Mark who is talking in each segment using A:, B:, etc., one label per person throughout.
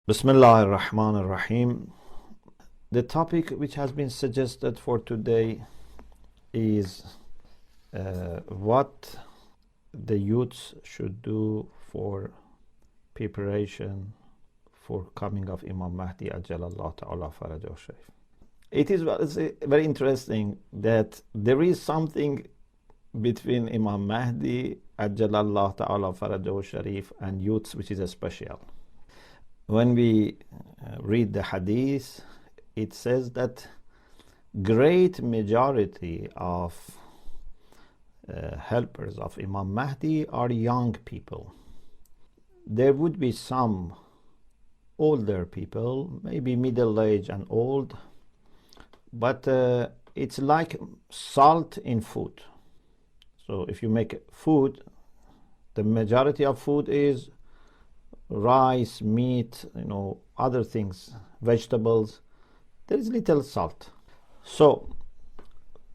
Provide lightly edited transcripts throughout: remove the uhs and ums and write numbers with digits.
A: Bismillah ar-Rahman ar-Rahim. The topic which has been suggested for today is what the youths should do for preparation for coming of Imam Mahdi Ajalallah Ta'ala Farajahu Sharif. It is very interesting that there is something between Imam Mahdi Ajalallah Ta'ala Farajahu Sharif and youths which is special. When we read the hadith, it says that great majority of helpers of Imam Mahdi are young people. There would be some older people, maybe middle age and old, but it's like salt in food. So if you make food, the majority of food is rice, meat, other things, vegetables. There is little salt. So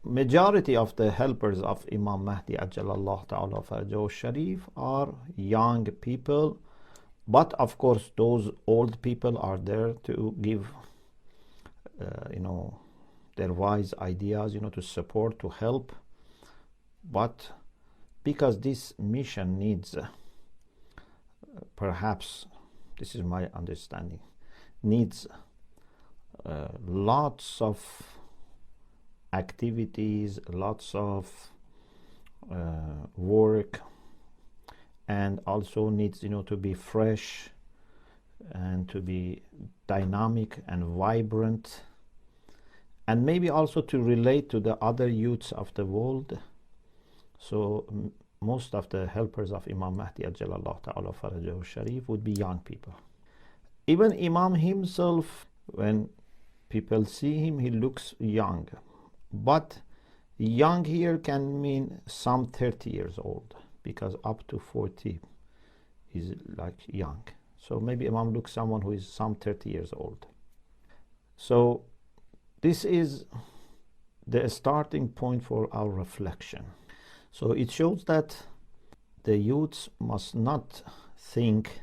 A: majority of the helpers of Imam Mahdi Ajalallah Ta'ala Farajahu Sharif are young people, but of course those old people are there to give their wise ideas, to support, to help. But because this mission needs perhaps, this is my understanding, needs lots of activities, lots of work, and also needs to be fresh and to be dynamic and vibrant, and maybe also to relate to the other youths of the world. So most of the helpers of Imam Mahdi Ajalallah Ta'ala Farajahu Sharif would be young people. Even Imam himself, when people see him, he looks young. But young here can mean some 30 years old, because up to 40 is like young. So maybe Imam looks someone who is some 30 years old. So this is the starting point for our reflection. So it shows that the youths must not think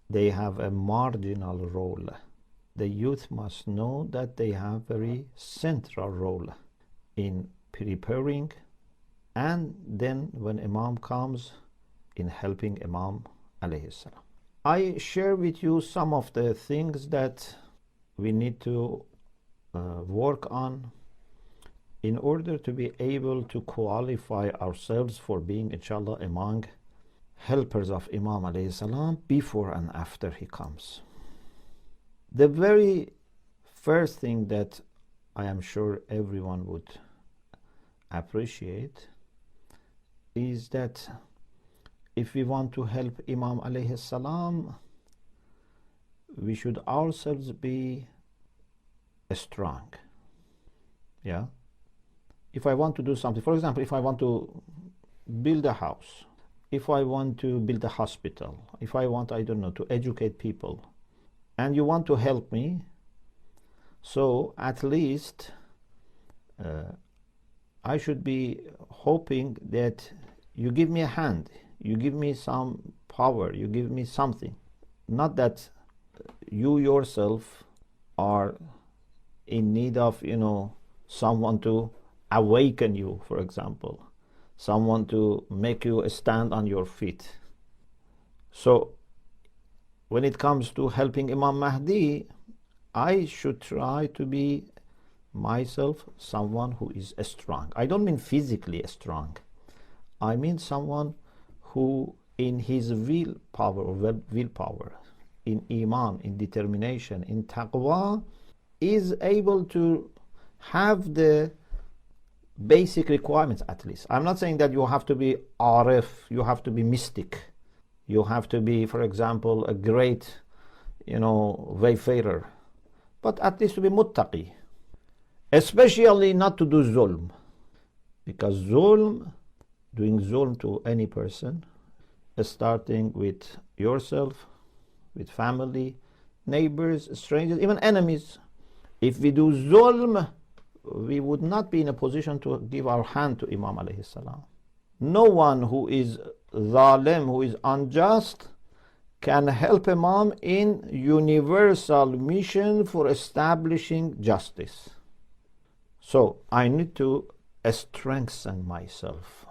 A: they have a marginal role. The youth must know that they have a very central role in preparing, and then when Imam comes, in helping Imam alayhi salam. I share with you some of the things that we need to work on in order to be able to qualify ourselves for being, inshallah, among helpers of Imam alayhi salam before and after he comes. The very first thing that I am sure everyone would appreciate is that if we want to help Imam alayhi salam, we should ourselves be strong. Yeah? If I want to do something, for example, if I want to build a house, if I want to build a hospital, if I want, to educate people, and you want to help me, so at least I should be hoping that you give me a hand, you give me some power, you give me something. Not that you yourself are in need of, someone to awaken you, for example, someone to make you stand on your feet. So when it comes to helping Imam Mahdi, I should try to be myself someone who is strong. I don't mean physically strong. I mean someone who in his willpower, in iman, in determination, in taqwa, is able to have the basic requirements at least. I'm not saying that you have to be arif, you have to be mystic, you have to be, for example, a great, wayfarer, but at least to be muttaqi, especially not to do zulm, because doing zulm to any person, starting with yourself, with family, neighbors, strangers, even enemies. If we do zulm, we would not be in a position to give our hand to Imam alayhi salam. No one who is zalim, who is unjust, can help Imam in universal mission for establishing justice. So I need to strengthen myself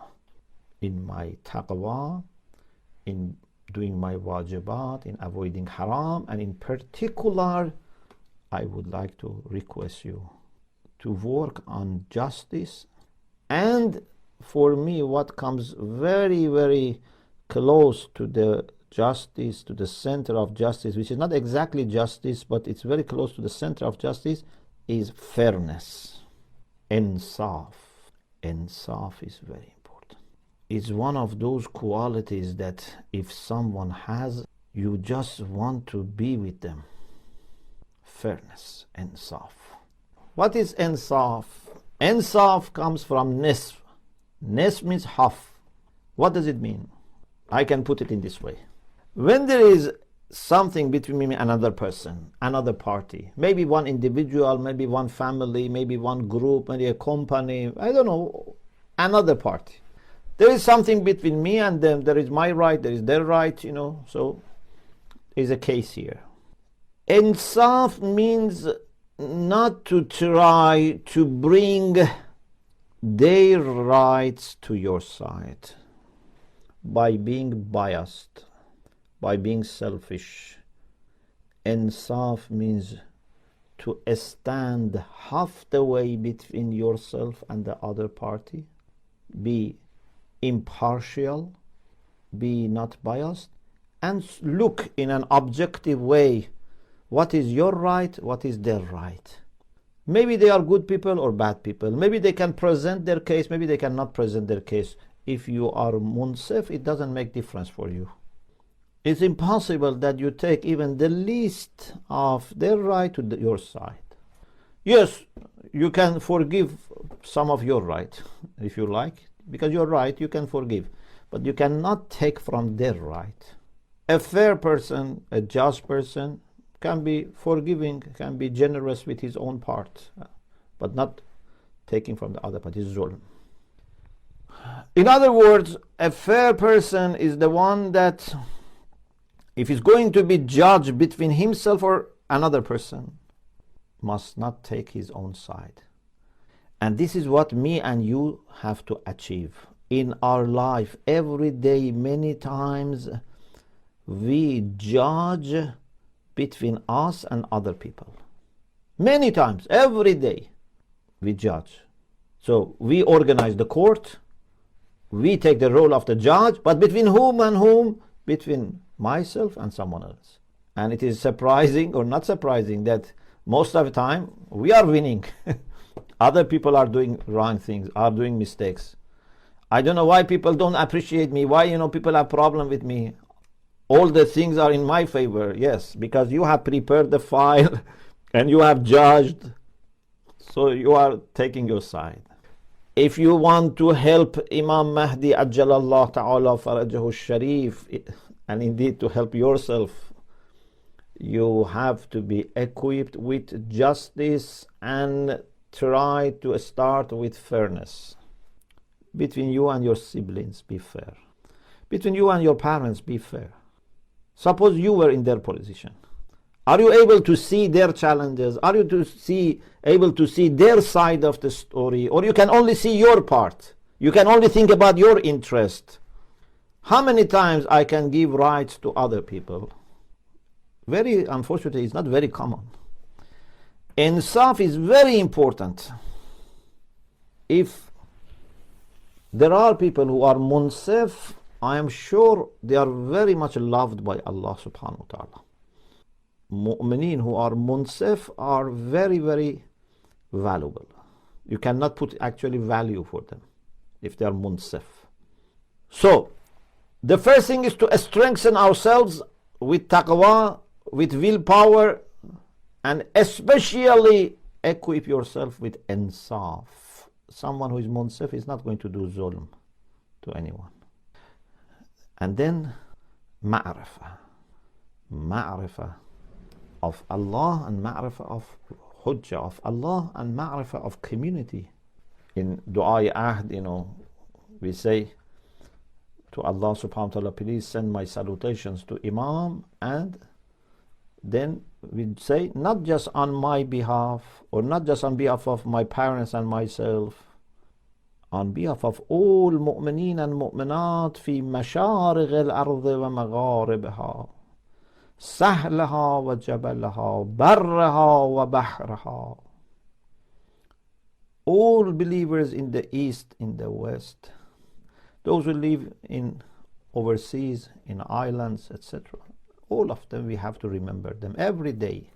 A: in my taqwa, in doing my wajibat, in avoiding haram, and in particular, I would like to request you to work on justice. And for me, what comes very, very close to the justice, to the center of justice, which is not exactly justice, but it's very close to the center of justice, is fairness. Insaf. Insaf is very important. It's one of those qualities that if someone has, you just want to be with them. Fairness, insaf. What is insaf? Insaf comes from nisf. Nisf means half. What does it mean? I can put it in this way. When there is something between me and another person, another party, maybe one individual, maybe one family, maybe one group, maybe a company, I don't know, another party. There is something between me and them. There is my right, there is their right, so is a case here. Insaf means not to try to bring their rights to your side by being biased, by being selfish. Insaf means to stand half the way between yourself and the other party, be impartial, be not biased, and look in an objective way what is your right, what is their right. Maybe they are good people or bad people. Maybe they can present their case, maybe they cannot present their case. If you are munsif, it doesn't make difference for you. It's impossible that you take even the least of their right to your side. Yes, you can forgive some of your right, if you like, because you're right, you can forgive, but you cannot take from their right. A fair person, a just person, can be forgiving, can be generous with his own part, but not taking from the other part. It's zulm. In other words, a fair person is the one that, if he's going to be judged between himself or another person, must not take his own side. And this is what me and you have to achieve in our life. Every day, many times, we judge between us and other people. Many times, every day, we judge. So we organize the court, we take the role of the judge, but between whom and whom? Between myself and someone else. And it is surprising or not surprising that most of the time we are winning. Other people are doing wrong things, are doing mistakes. I don't know why people don't appreciate me, why people have problem with me. All the things are in my favor. Yes, because you have prepared the file and you have judged, so you are taking your side. If you want to help Imam Mahdi Ajjalallah Ta'ala Farajahu Sharif, and indeed to help yourself, you have to be equipped with justice and try to start with fairness. Between you and your siblings, be fair. Between you and your parents, be fair. Suppose you were in their position. Are you able to see their challenges? Are you able to see their side of the story? Or you can only see your part? You can only think about your interest. How many times I can give rights to other people? Very unfortunately, it's not very common. Insaf is very important. If there are people who are munsif, I am sure they are very much loved by Allah subhanahu wa ta'ala. Mu'mineen who are munsif are very, very valuable. You cannot put actually value for them if they are munsif. So, the first thing is to strengthen ourselves with taqwa, with willpower, and especially equip yourself with insaf. Someone who is munsif is not going to do zulm to anyone. And then ma'rifah. Ma'rifah of Allah and ma'rifah of hujjah of Allah and ma'rifah of community. In Du'a Ahd, we say, to Allah subhanahu wa ta'ala, please send my salutations to Imam, and then we say, not just on my behalf, or not just on behalf of my parents and myself, on behalf of all mu'mineen and mu'minat fi mashariq al-ard wa magharibiha, sahlaha wa jabalaha, barraha wa bahraha. All believers in the east, in the west, those who live in overseas, in islands, etc. All of them, we have to remember them every day.